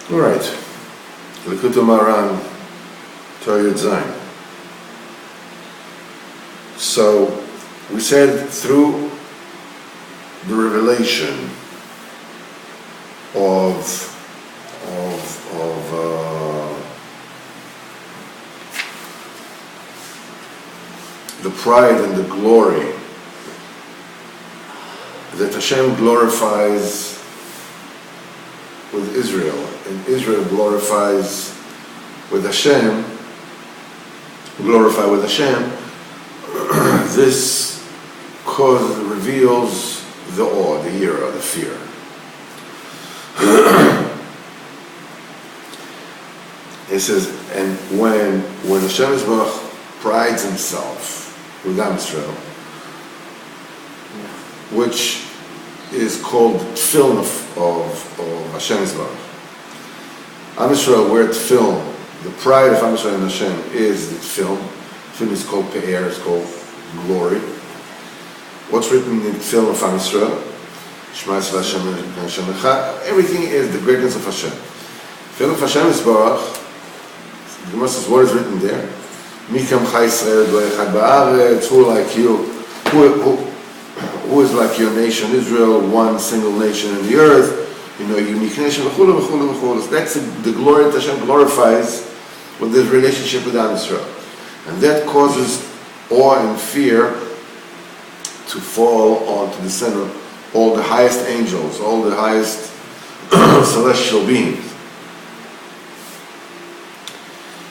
All right. Likutei Moharan, Torah Yud Zayin. So we said through the revelation of the pride and the glory that Hashem glorifies with Israel, and Israel glorifies with Hashem, this reveals the awe, the yira, the fear. It says, and when Hashem Yisborach prides himself with Am Yisrael, which is called tefillin of Hashem Yisborach. Am Yisrael, we're tefillin. The pride of Am Yisrael and Hashem is the tefillin. Tefillin is called pe'er, it's called glory. What's written in the tefillin of Am Yisrael? Shema Yisrael Hashem Echad. Everything is the greatness of Hashem. Tefillin of Hashem Yisborach, the Gemara says, what is written there? Mikam Chai Yisrael Go Echad Ba'aretz, who like you, who is like your nation, Israel, one single nation in the earth, unique nation, that's the glory that Hashem glorifies with this relationship with Am Yisrael. And that causes awe and fear to fall on, to descend on all the highest angels, all the highest celestial beings.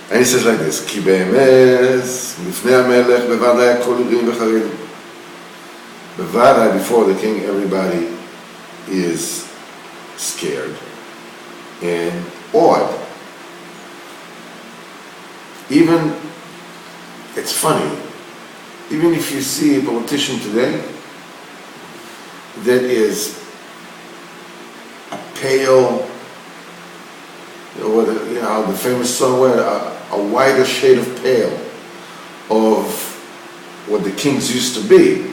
And he says like this, Ki be'emes, mifnei hamelech, bevadai kol yirim v'charedim. Bevadai, before the king, everybody is scared and awed. Even, it's funny, even if you see a politician today that is a pale, the famous song, a whiter shade of pale of what the kings used to be.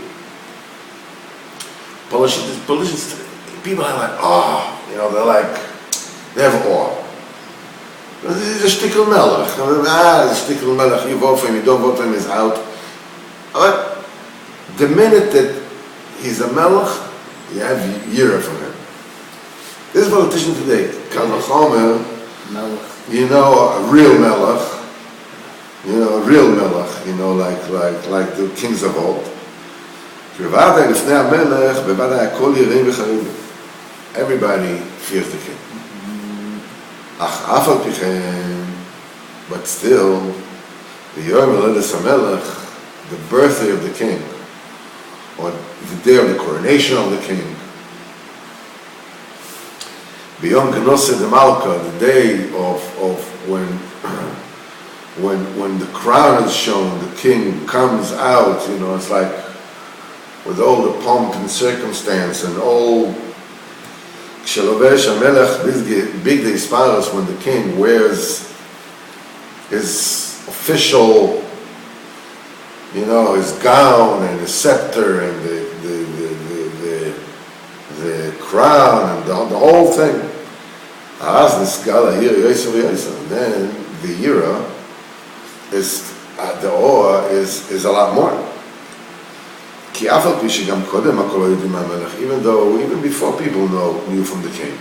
Politicians, people are like, they have awe. He's a shtickle melech. The shtickle melech, you vote for him, you don't vote for him, he's out. But the minute that he's a melech, you have yira from him. This politician today, Kal Vachomer, a real melech, like the kings of old. Everybody fears the king. But still, the birthday of the king, or the day of the coronation of the king, beyond Genosse de Malka, the day of when the crown is shown, the king comes out, it's like with all the pomp and circumstance and all Kshelovesh HaMelech Big Isparos, when the king wears his official, his gown and his scepter and the crown and the whole thing. As the skala here, then the yira is the awe is a lot more. Even though, even before people knew from the king.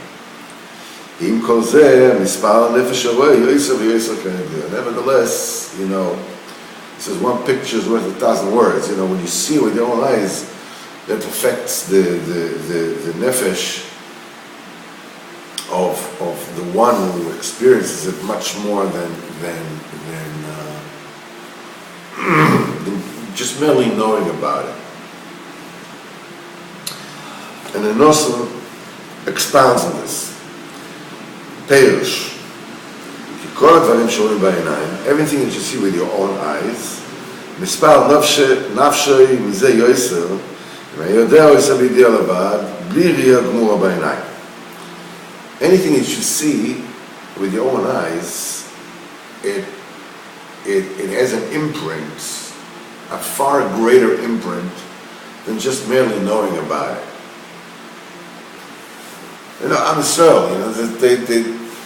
Nevertheless, this is one picture is worth 1,000 words. When you see with your own eyes, that affects the nefesh of the one who experiences it much more than just merely knowing about it. And the Nosson expounds on this. Peirush. Everything that you see with your own eyes, anything that you see with your own eyes, it has an imprint, a far greater imprint than just merely knowing about it. Am Yisrael,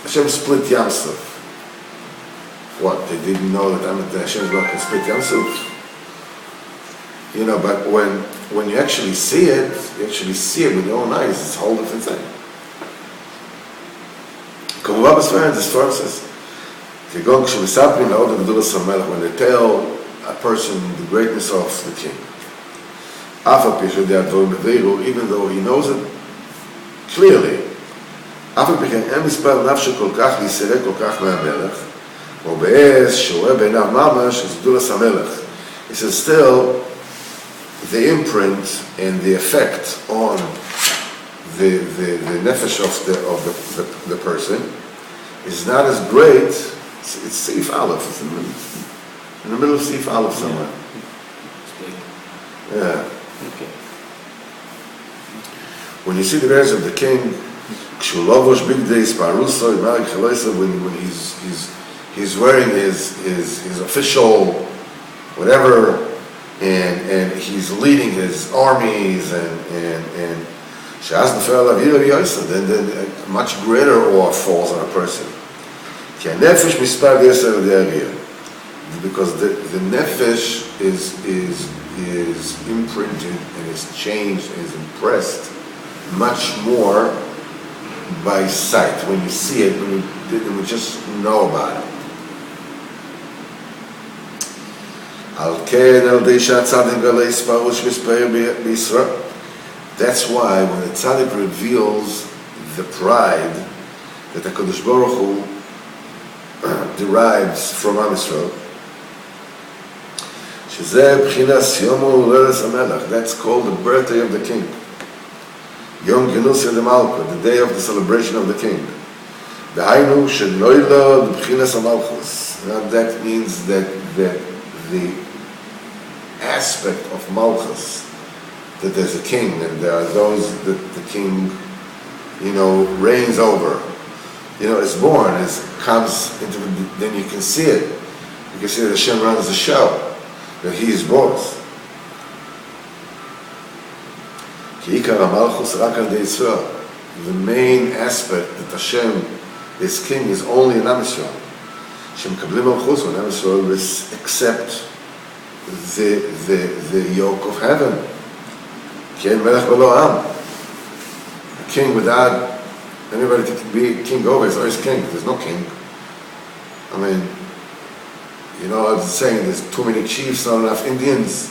Hashem split Yamsuf. What? They didn't know that Hashem's Baruch can split Yamsuf? But when you actually see it with your own eyes, it's a whole different thing. This Torah says, when they tell a person the greatness of the king, even though he knows it clearly, he says still the imprint and the effect on the nefesh of the person is not as great. It's Seif Aleph. It's in the middle of Seif Aleph somewhere. Yeah. Okay. When you see the verse of the king, when he's wearing his official whatever, and he's leading his armies, and then a much greater awe falls on a person. Because the nefesh is imprinted and is changed and is impressed much more by sight, when you see it, when you just know about it. That's why when the tzaddik reveals the pride that the HaKadosh Baruch Hu derives from Am Yisrael, that's called the birthday of the king. Yom Genusya de Malka, the day of the celebration of the king. That means that the aspect of Malchus, that there's a king and there are those that the king, reigns over, is born, comes into then you can see it. You can see that Hashem runs the show, that he is boss. The main aspect that Hashem is king is only in Am Yisrael. When Am Yisrael accept the yoke of heaven. A king without anybody to be king over is always king. There's no king. I mean, I was saying there's too many chiefs, not enough Indians.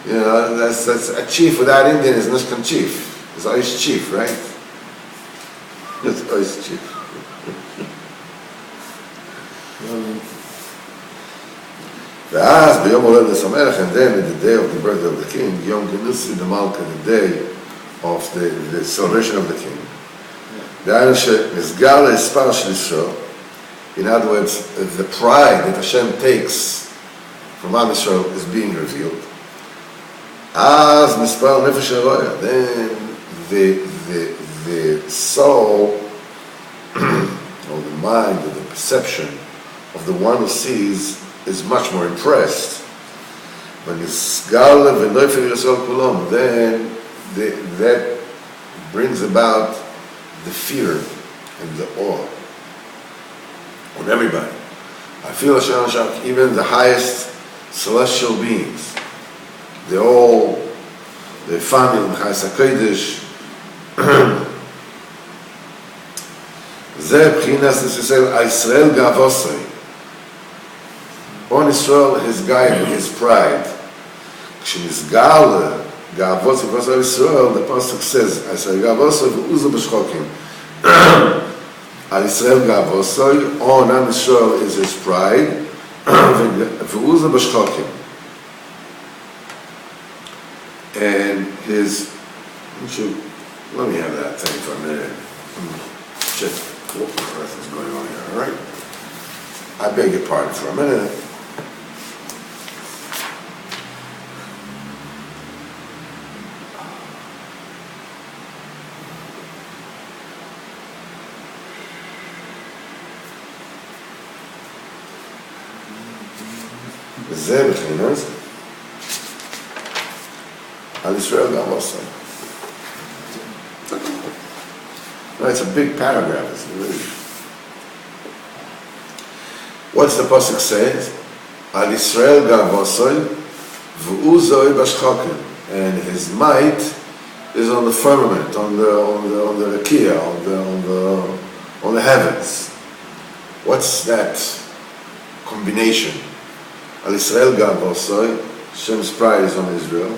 That's a chief without Indian is not chief. It's always chief, right? It's always chief. And then in the day of the birthday of the king, Yom Genusi de Malka, the day of the celebration of the king. In other words, the pride that Hashem takes from Am Yisrael is being revealed. Then the soul, or the mind, or the perception of the one who sees is much more impressed. When then that brings about the fear and the awe on everybody. I feel even the highest celestial beings, they're family in Chayes HaKodesh. Zeh b'chinas Yisrael gavosai. On Israel, his guide, his pride. K'shenizgal gavosai v'osai Yisrael, the pasuk says, Yisrael gavosai v'uzu b'shchokim. Al Yisrael gavosai, on Am Yisrael is his pride, v'uzu b'shchokim. And let me have that thing for a minute. Check what on earth is going on here, all right? I beg your pardon for a minute. וזה בחינת על ישראל גם עושה. It's a big paragraph. It's really What's the pasuk says? Al Yisrael gavosoy v'uzoi bashchokim, and his might is on the firmament, on the rakia, on the heavens. What's that combination? Al Yisrael gavosoy, Hashem's pride is on Israel,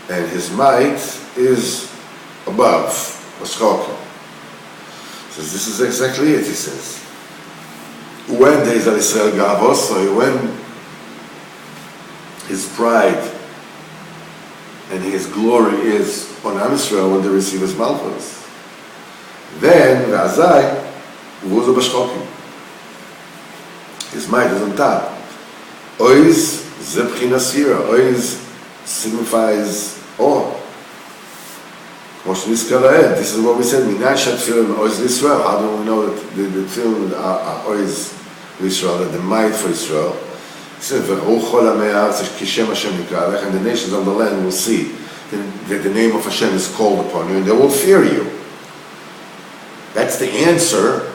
and his might is above bashchokim. So this is exactly it, he says. When there is Al Yisrael gavosoy, when his pride and his glory is on Am Yisrael, when they receive his malchus, then v'azai v'uzo b'shchokim, his might is on top. Oiz ze b'chinas yira. Oiz signifies awe. This is what we said. Minay shatfilin oiz Yisrael. How do we know that the tefillin are oiz Yisrael, that the might for Israel? He said, and the nations of the land will see that the name of Hashem is called upon you, and they will fear you. That's the answer,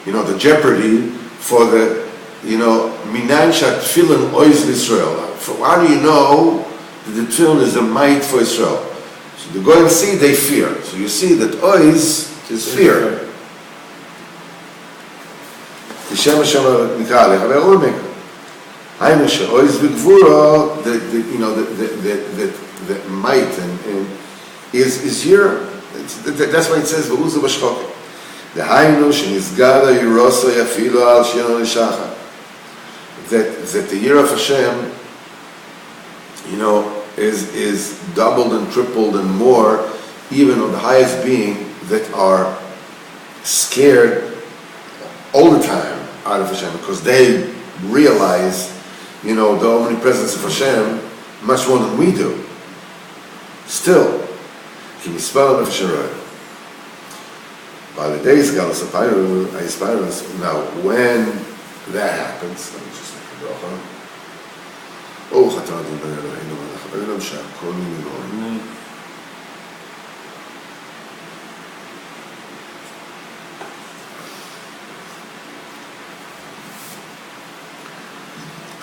the jeopardy for the, Minan Shatfilin Oiz Israel. How do you know that the tefillin is the might for Israel? So they go and see, they fear. So you see that Oiz is fear. The might and is here. That's why it says v'uzu b'shchokim. The hainu shenizgada yiroso yafilo al shino l'shacha. That the year of Hashem, is doubled and tripled and more, even on the highest being that are scared all the time out of Hashem, because they realize the omnipresence of Hashem much more than we do. Still, by the days now when that happens, let me just make a bracha. Oh,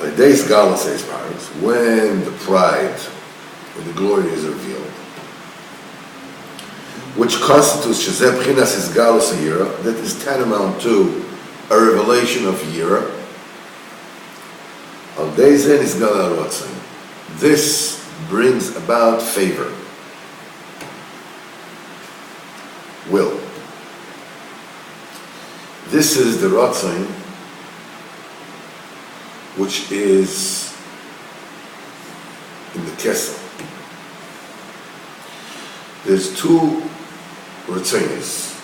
the days Gala says, when the pride or the glory is revealed, which constitutes Shezeh B'chinas is Galus Yira, that is tantamount to a revelation of Yira. Al Deizen is Gala Rotzin. This brings about favor, will. This is the Rotzin, which is in the Kesel. There's two Ratzonis.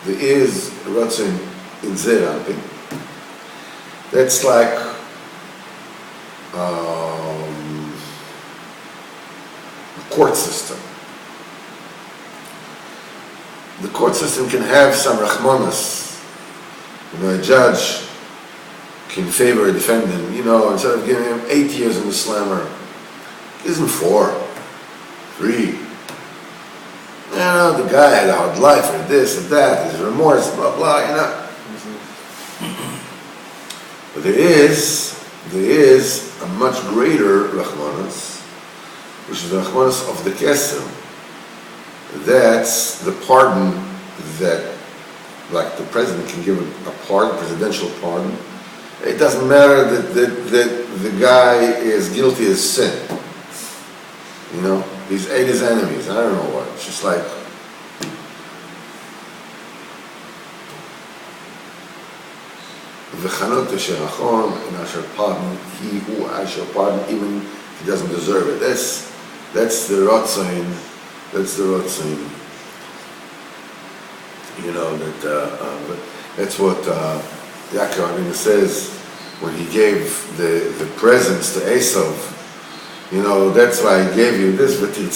There is a Ratzon in Zerampi. That's like a court system. The court system can have some Rachmanas. A judge can favor a defendant, instead of giving him 8 years in the slammer, gives him 4, 3. The guy had a hard life, or this and that, his remorse, blah, blah, But there is a much greater Rachmanas, which is the Rachmanas of the Kesem. That's the pardon that, like the president can give a pardon, presidential pardon. It doesn't matter that the guy is guilty as sin. He's ate his enemies. I don't know what. It's just like v'chanot asherachon, and I shall pardon he who I shall pardon, even if he doesn't deserve it. That's the Rotzain. That's the Rotzain. That's what Yaakov Avinu says when he gave the presents to Esav. That's why I gave you this, but you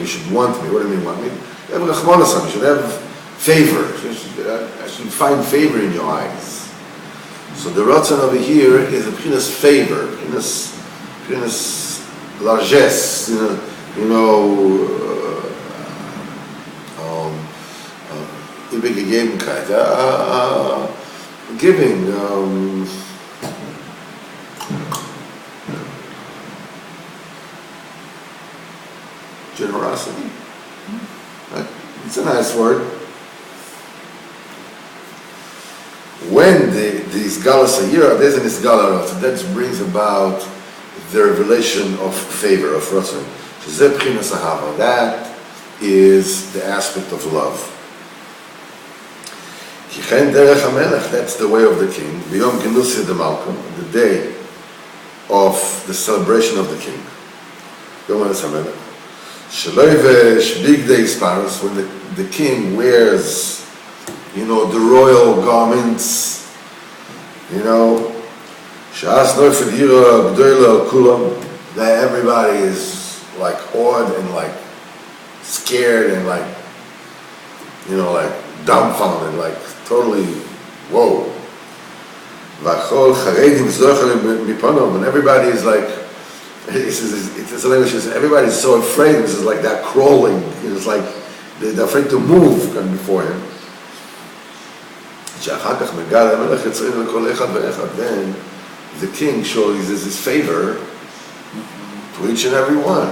should want me. What do you mean want me? You have Rachmanasam, you should have favor. I should find favor in your eyes. So the Ratzon over here is a P'chinas favor, P'chinas largesse, ewige Gegebenkeit, giving, generosity. It's a nice word. When these galas a year, there's an isgala, so that brings about the revelation of favor, of ratzon. That is the aspect of love. That's the way of the king. The day of the celebration of the king. Big day sparrows, when the king wears, the royal garments, that everybody is like awed and like scared and like dumbfounded, like totally, whoa. And everybody is like, it's a language, everybody's so afraid, this is like that crawling, it's like they're afraid to move before him. Then the king shows his favor to each and every one.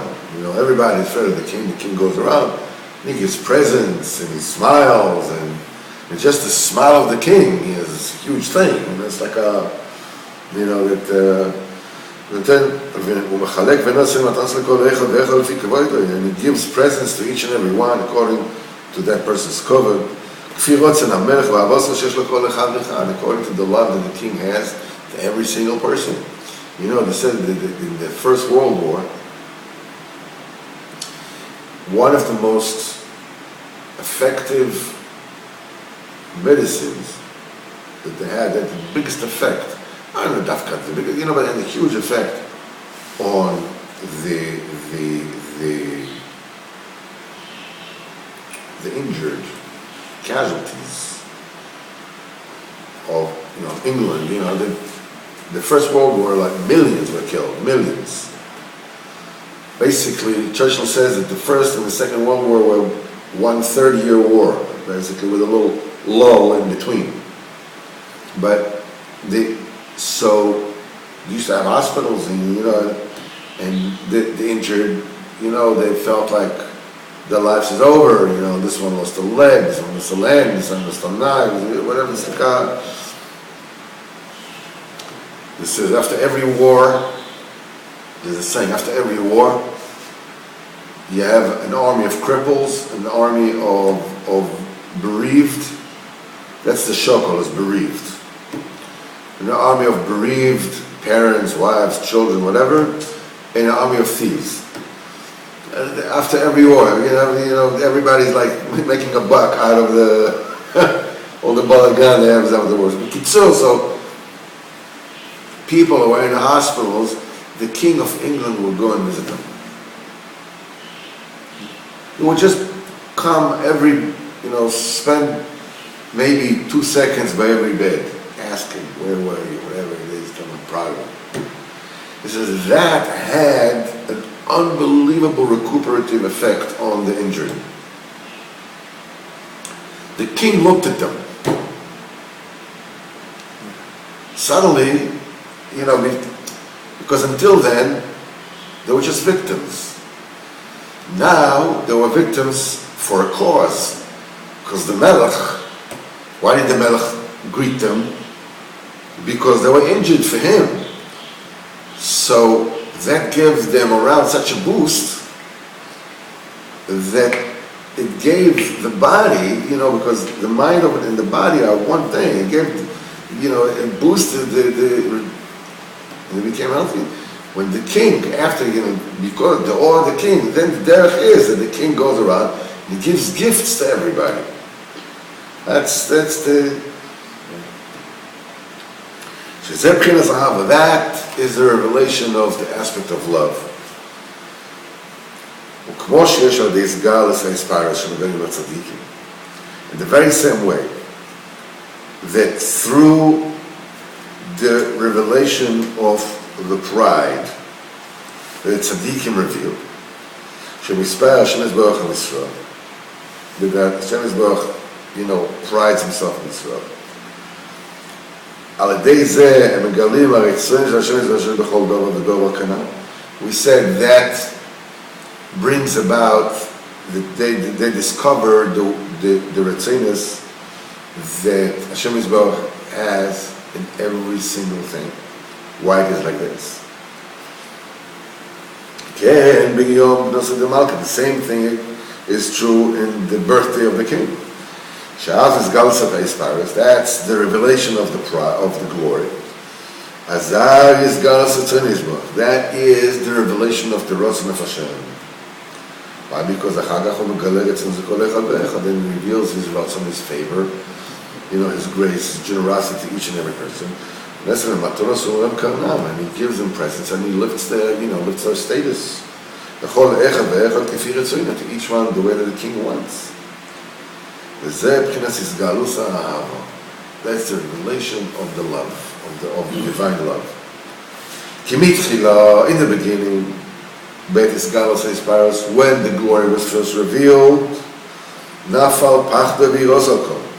Everybody is afraid of the king goes around, and he gives presents, and he smiles, and just the smile of the king is a huge thing, and it's like and he gives presents to each and every one according to that person's cover, according to the love that the king has to every single person. They said that in the First World War, one of the most effective medicines that they had, that the biggest effect, I don't know, the biggest, but had a huge effect on the injured casualties of England. The First World War, like millions were killed, millions. Basically, Churchill says that the First and the Second World War were one 30-year war, basically with a little lull in between. But so you used to have hospitals, and the injured, they felt like their lives is over. This one lost a leg, this one lost a leg, this one lost a knife, whatever it's like. This is after every war. There's a saying: after every war, you have an army of cripples, an army of bereaved. That's the shokol, is bereaved. An army of bereaved parents, wives, children, whatever, and an army of thieves. After every war, everybody's like making a buck out of all the balagan they have after the wars. So people who were in the hospitals, the King of England would go and visit them. He would just come spend maybe 2 seconds by every bed, asking, where were you, whatever it is, come on, private. He says that had an unbelievable recuperative effect on the injured. The king looked at them. Suddenly, because until then, they were just victims. Now, they were victims for a cause. Because the Melech, why did the Melech greet them? Because they were injured for him. So that gives them around such a boost that it gave the body, because the mind of it and the body are one thing. It gave, it boosted and they became healthy. When the king, after, because the awe of the king, then the derech is that the king goes around and he gives gifts to everybody. That's the... That is the revelation of the aspect of love. In the very same way that through the revelation of the pride that tzaddikim reveal, that Hashem Yisbarach, prides himself in Israel. על ידי זה הם מגלים הרצון של השם יתבשל בכל דור ודור וכנ"ל. We said that brings about, they discover the retzinus that Hashem Yisborach has in every single thing. Why it is like this. Okay, the same thing is true in the birthday of the king. That's the revelation of the glory. That is the revelation of the Ratzon of Hashem. Why? Because then he reveals his Ratzon, his favor, his grace, his generosity to each and every person. And he gives them presents and he lifts their status. To each one the way that the king wants. That's the revelation of the love, of the divine love. In the beginning, when the glory was first revealed,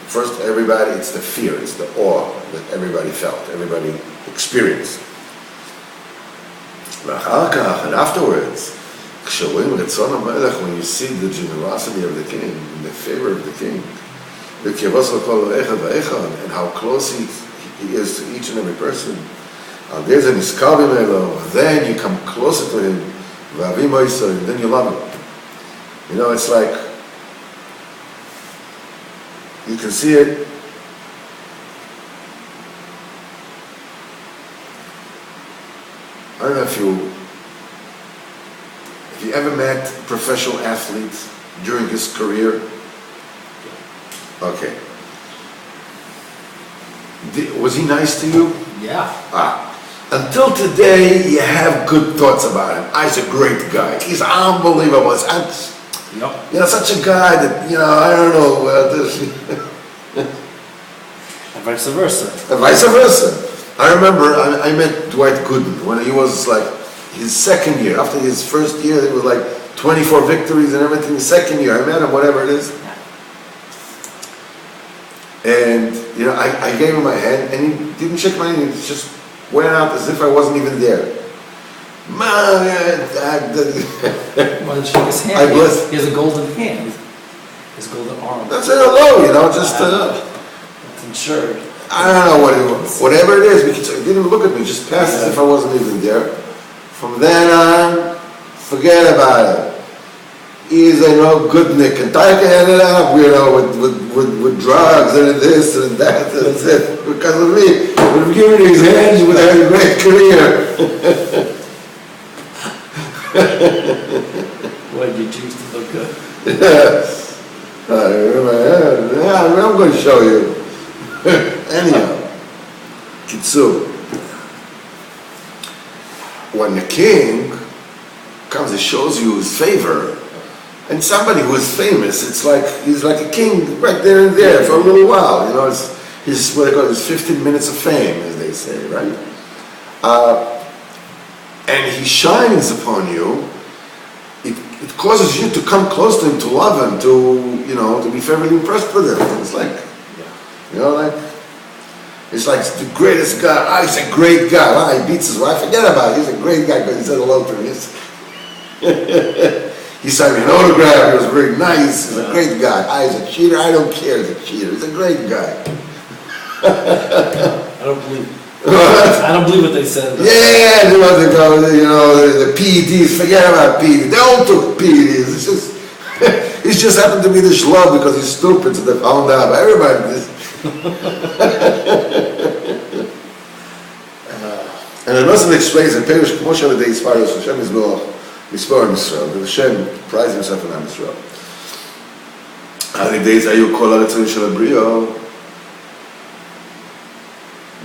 first everybody, it's the fear, it's the awe that everybody felt, everybody experienced. And afterwards, when you see the generosity of the king, the favor of the king, and how close he is to each and every person, then you come closer to him, and then you love him. It's like, you can see it. I don't know if you ever met a professional athlete during his career? Okay. Was he nice to you? Yeah. Until today, you have good thoughts about him. He's a great guy. He's unbelievable. Such a guy that, I don't know. And vice versa. And vice versa. I remember I met Dwight Gooden when he was like his second year. After his first year, there was like 24 victories and everything. The second year, I met him, whatever it is. And, I gave him my hand and he didn't shake my hand. He just went out as if I wasn't even there. Well, shake his hand. He has a golden hand. His golden arm. That's it, hello, just... It's insured. I don't know what it was. Whatever it is, he didn't even look at me, just passed as if I wasn't even there. From then on, forget about it. He's a goodnik, and Taika ended up, with drugs and this and that, and that. Because of me, would have given his hands, he would have had a great career. Why did you choose to look good? Yes. I'm going to show you. Anyhow, Kitsu. When the king comes and shows you his favor, and somebody who is famous, it's like he's like a king right there and there for a little while. He's what they call his 15 minutes of fame, as they say, right? And he shines upon you. It causes you to come close to him, to love him, to be fairly impressed with him. It's like, it's like the greatest guy. He's a great guy. He beats his wife. Forget about it. He's a great guy because he said hello to me. He signed me an autograph. He was very nice. He's a great guy. He's a cheater. I don't care. He's a cheater. He's a great guy. I don't believe what they said. Yeah, the PEDs. Forget about PEDs. They all took PEDs. He's just happened to be the schlub because he's stupid, so they found out. Everybody. And it doesn't explain the Perish Moshe the Isparus Hashem is more Mispar in Israel. The Hashem prizes himself in Am Israel.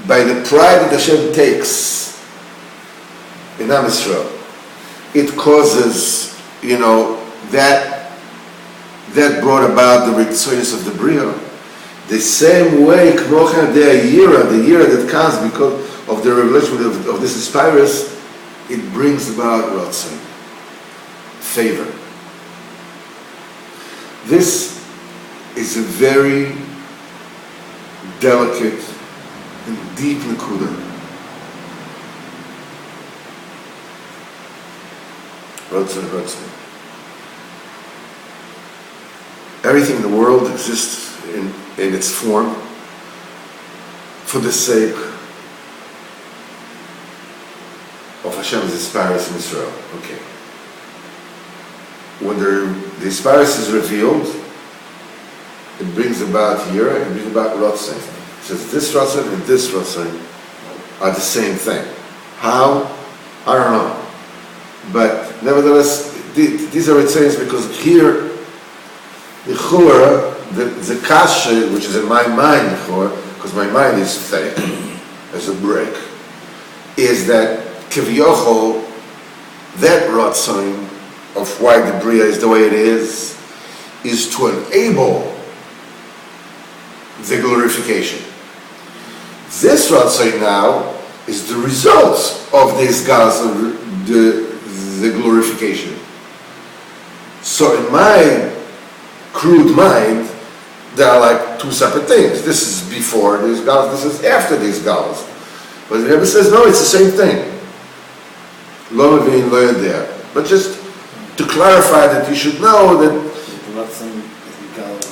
By the pride that Hashem takes in Am Israel, it causes, that brought about the Ritzoyos of the Bria. The same way, the year that comes because of the revelation of this Aspirus, it brings about Ratzon, favor. This is a very delicate in deep Nakuda. Ratzon. Everything in the world exists in its form for the sake of Hashem's Isparis in Israel. Okay. When the Isparis is revealed, it brings about Yira, it brings about Ratzon. It says this Ratzon and this Ratzon are the same thing. How? I don't know. But nevertheless, these are Ritzains because here, the Chura, the Kasha, which is in my mind, because my mind is thick as a brick, is that Kivyochol, that Ratzon of why the Bria is the way it is to enable the glorification. This Ratzon now is the result of this God's, the glorification. So in my crude mind, there are like two separate things. This is before these Galas, this is after these Galas. But the Rebbe says, no, it's the same thing. Lo Mevin, Lo Yodea. But just to clarify that you should know that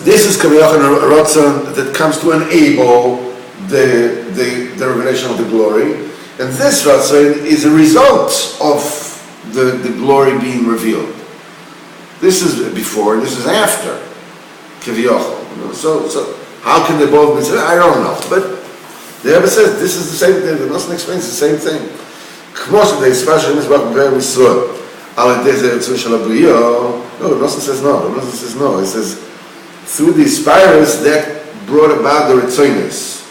this is Kaviyach and Ratzon that comes to enable the revelation of the glory. And this Ratzon is a result of the glory being revealed. This is before, this is after. Kaviyach. So how can they both be said? I don't know. But the Rebbe says this is the same thing. The Nosson explains the same thing. No, the Nosson says no. The Nosson says no. It says through the Spirus that brought about the Ritzonis.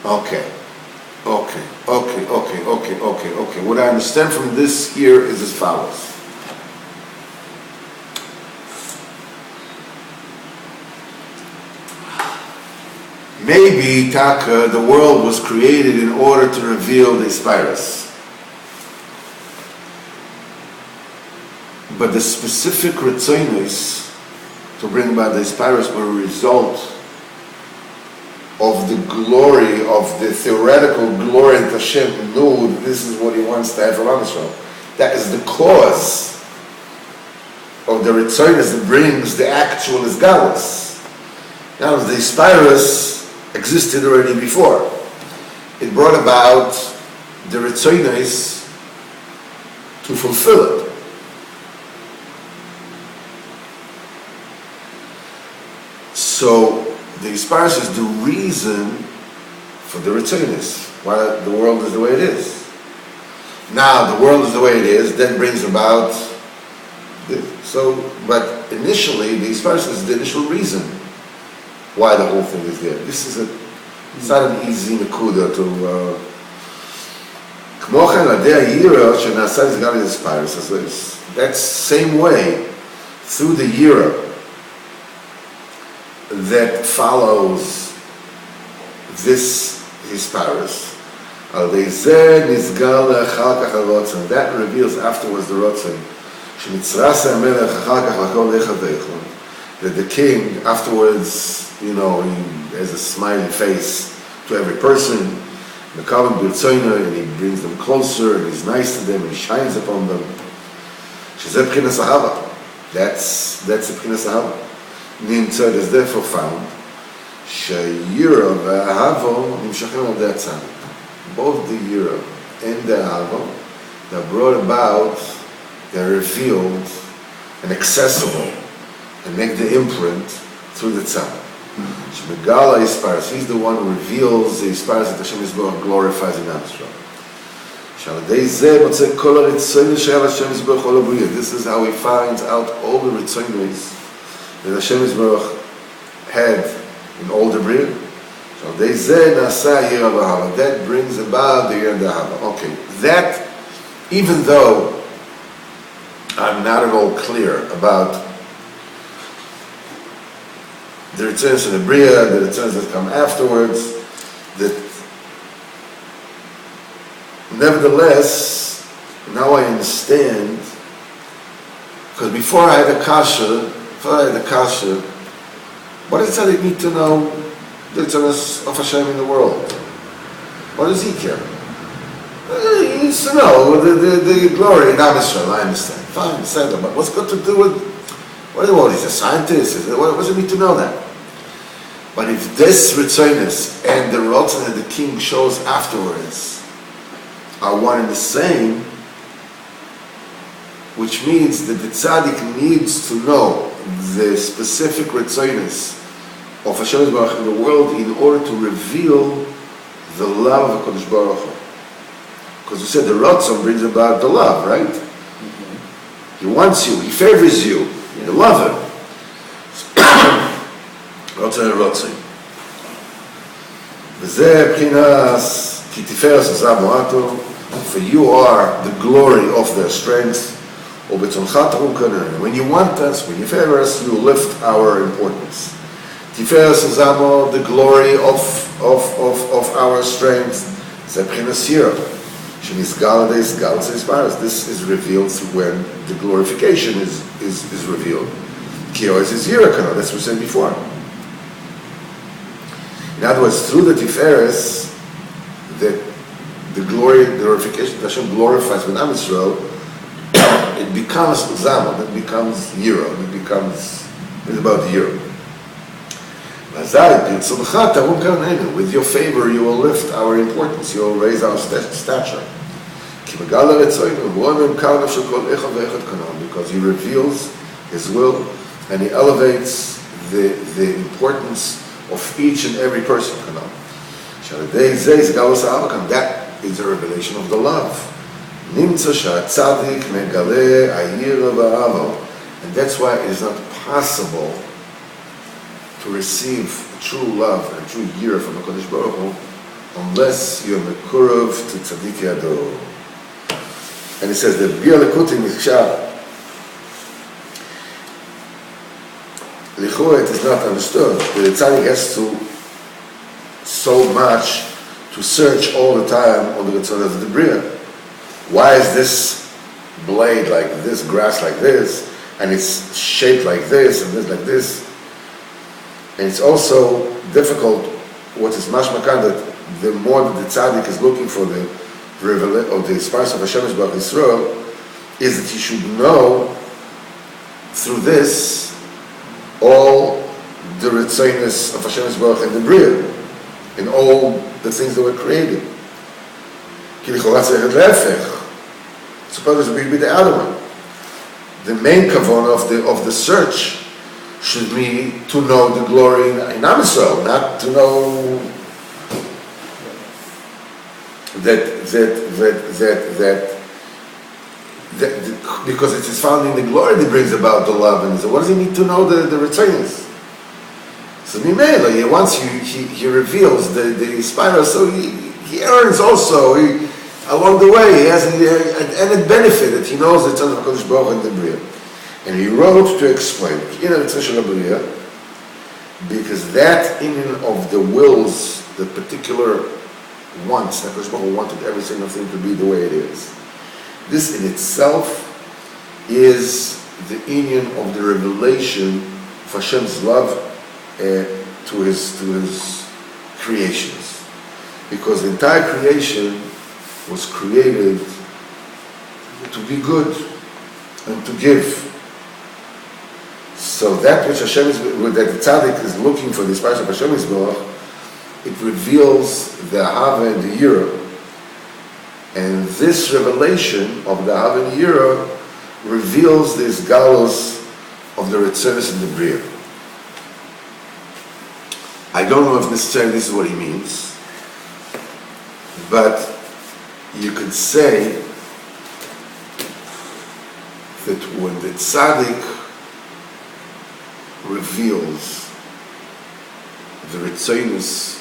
Okay. What I understand from this here is as follows. Maybe Taka, the world was created in order to reveal the Spirus. But the specific Ritzonis to bring about the Spirus were a result of the glory, of the theoretical glory that Hashem knew that this is what He wants to have from Israel. That is the cause of the Ritzonis that brings the actual Isgalus. Now, the Spirus existed already before. It brought about the Ritzonis to fulfill it. So the Isparis is the reason for the Ritzonis, why the world is the way it is. Now the world is the way it is, that brings about but initially the Isparis is the initial reason why the whole thing is there. It's not an easy nekuda to Kmochen Adea Yira Shenasa is Gali Isparis. That's same way through the Yira that follows this Isparis. That reveals afterwards the Rotzen. That the king afterwards, he has a smiling face to every person, and he brings them closer, and he's nice to them, and he shines upon them. That's the B'chinas Ahava. Nimtzad is therefore found Shayira v'Ahavo nimshachim al de'atzan. Both the Yira and the Ahavo, they're brought about, they're revealed and accessible and make the imprint through the tzad. Shemegala Isparis, he's the one who reveals the Isparis that Hashem Yisborach glorifies in Israel. This is how he finds out all the Ritzonos that Hashem Yisborach had in all the Bria. That brings about the Yira and the Ahava. Okay, that, even though I'm not at all clear about the Ritzonos and the Bria, the Ritzonos that come afterwards, that nevertheless, now I understand, because before I had a kasha, what does it need to know the Ritzonos of Hashem in the world? What does he care? He needs to know the glory in Am Yisrael. I understand. Fine, said but what's got to do with what? He's a scientist. What does it need to know that? But if this Ritzonis and the Rotzen that the king shows afterwards are one and the same, which means that the tzaddik needs to know the specific Ritzonis of Hashem Yisbarach in the world in order to reveal the love of HaKadosh Baruch Hu. Because we said the Rotzen brings about the love, right? Mm-hmm. He wants you, he favors you, you love him. Rotzen and Rotzen. וזה בחינס כי תפארת עזב מועטו, for you are the glory of their strength. ובצונך תרום כנראה. When you want us, when you favor us, you lift our importance. תפארת עזב, the glory of our strength. זה בחינס ירא. שנסגל על יסגל ספרס. This is revealed when the glorification is revealed. כי always is ירא כנראה. That's what we said before. In other words, through the Tiferes, that the glory, the glorification that Hashem glorifies with Am Yisrael, it becomes Zaman, it becomes Yira, it's about the Yira. With your favor, you will lift our importance, you will raise our stature. Because he reveals his will and he elevates the importance of each and every person. That is a revelation of the love. And that's why it is not possible to receive true love and true yira from HaKadosh Baruch Hu unless you're mekuruv to tzaddik yado. And it says that Bia Likutei Moharan, Lichura, it is not understood. The tzaddik has to so much to search all the time on the Ritzonos of the Bria. Why is this blade like this, grass like this, and it's shaped like this, and this like this? And it's also difficult, what is mashmakan, that the more that the tzaddik is looking for the revelation of the spice of Hashem Yisbarach Yisrael, is that he should know through this all the Ritzonos of Hashem Yisbarach and the Bria, in all the things that were created. It's supposed to be the other one. The main kavanah of the search should be to know the glory in Am Yisrael, not to know that because it is found in the glory that brings about the love. And so what does he need to know the Ritzonos? So Mimela, once he reveals the spiral, so he earns also along the way. He has an added benefit that he knows the Tzad of HaKadosh Baruch Hu and the Bria. And he wrote to explain, because that in and of the wills, the particular wants, that HaKadosh Baruch Hu wanted every single thing to be the way it is. This in itself is the inyan of the revelation of Hashem's love to his creations, because the entire creation was created to be good and to give. So that which Hashem is, that the tzaddik is looking for, the spice of Hashem Yisbarach, it reveals the Ahava and the Yira. And this revelation of the Ahava and the Yira reveals this galus of the Ritzonos and the Bria. I don't know if necessarily this is what he means, but you could say that when the tzaddik reveals the Ritzonos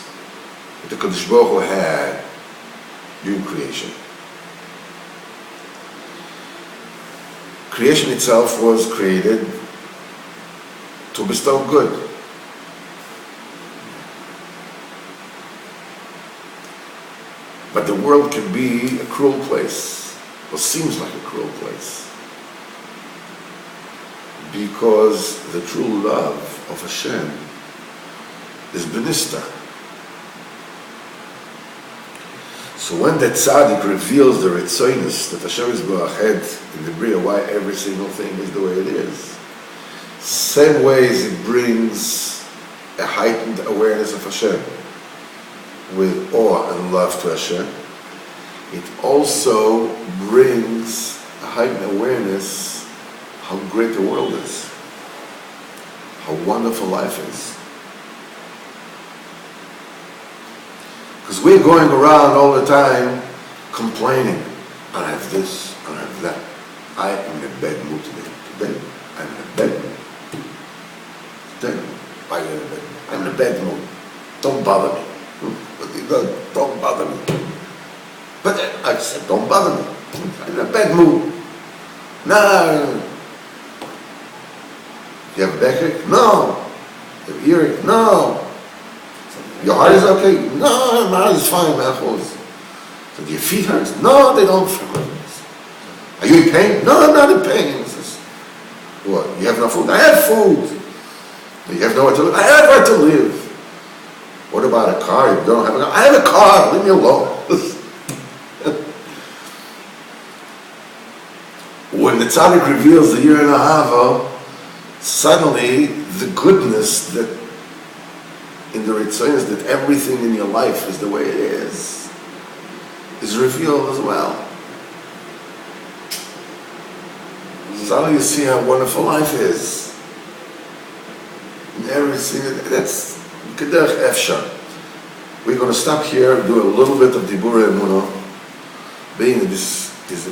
that the Kadosh Baruch Hu had during creation, creation itself was created to bestow good. But the world can be a cruel place, or seems like a cruel place, because the true love of Hashem is benista. So when the tzaddik reveals the ritzoinus that Hashem Yisborach had in the Bria, why every single thing is the way it is, same ways it brings a heightened awareness of Hashem with awe and love to Hashem, it also brings a heightened awareness how great the world is, how wonderful life is. Because we're going around all the time complaining. I don't have this, I don't have that. I am in a bad mood today. Today, I'm in a bad mood. Today, why are you in a bad mood? I'm in a bad mood. Don't bother me. Don't bother me. But I said, don't bother me. I'm in a bad mood. No. You have a backache? No. You have earache? No. Your heart is okay? No, my heart is fine, man. So do your feet hurt? No, they don't. Are you in pain? No, I'm not in pain. Says, what? You have no food? I have food. You have nowhere to live? I have where to live. What about a car? You don't have a car? I have a car. Leave me alone. When the tzaddik reveals the year in Ahava, suddenly the goodness that in the Ritzonos, that everything in your life is the way it is revealed as well. Suddenly you see how wonderful life is. And everything, that's Kederach Efshar. We're going to stop here, do a little bit of Dibur Emunah, being this is